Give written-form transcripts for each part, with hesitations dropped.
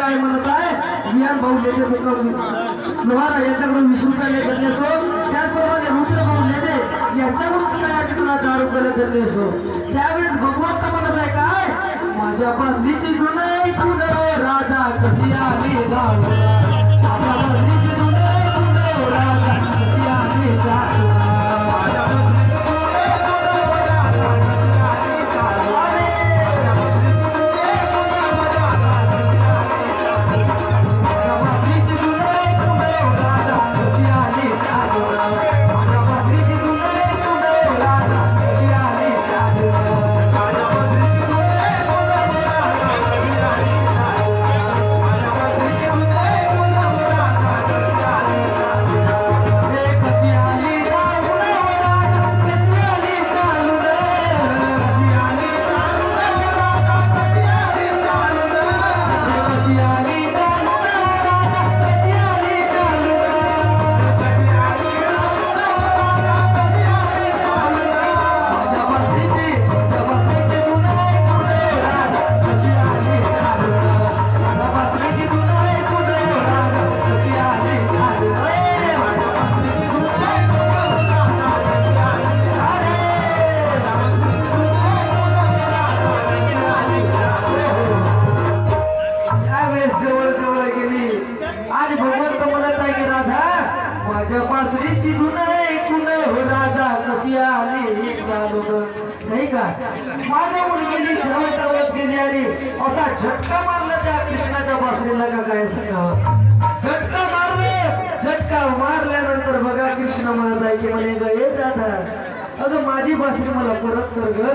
काय म्हणत आहे विहान भाऊ लेते लोहारा याच्याकडून 20 रुपयाला धरले असो त्याचप्रमाणे रुद्र भाऊ लेते यांच्याकडून काय तुला 10 रुपयाला धरले असो त्यावेळेस भगवंत म्हणत आहे काय माझ्या पासलीची गुन्हे तुझ राधा कशी आली जाऊला माझ्या पासलीची गुन्हे तुझ राधा कशी आली जाऊला माझ्या मुलगीने सर्वतावत गेली आणि असा झटका मारला त्या कृष्णाच्या बासरीला का काय सांगावं झटका मारल्यानंतर बघा कृष्ण म्हणत आहे की म्हणे गे दादा अगं माझी बासरी मला परत कर ग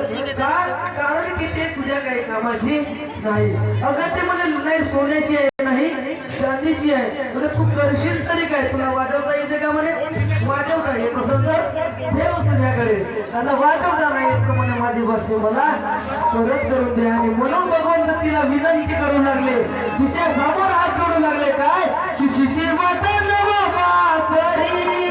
कारण की ते तुझ्या काही कामाची नाही अगं ते म्हणे नाही सोन्याची आहे नाही चांदीची आहे म्हणजे तू करशील तरी काय तुला वाजवता येते का म्हणे वाजवता येत असेल तर ठेव तुझ्याकडे आता वाजवता नाही येत म्हणे माझी बासरी मला परत करून दे आणि म्हणून भगवंत तिला विनंती करू लागले तिच्या समोर हात जोडू लागले काय की शिशी माता नवा बासरी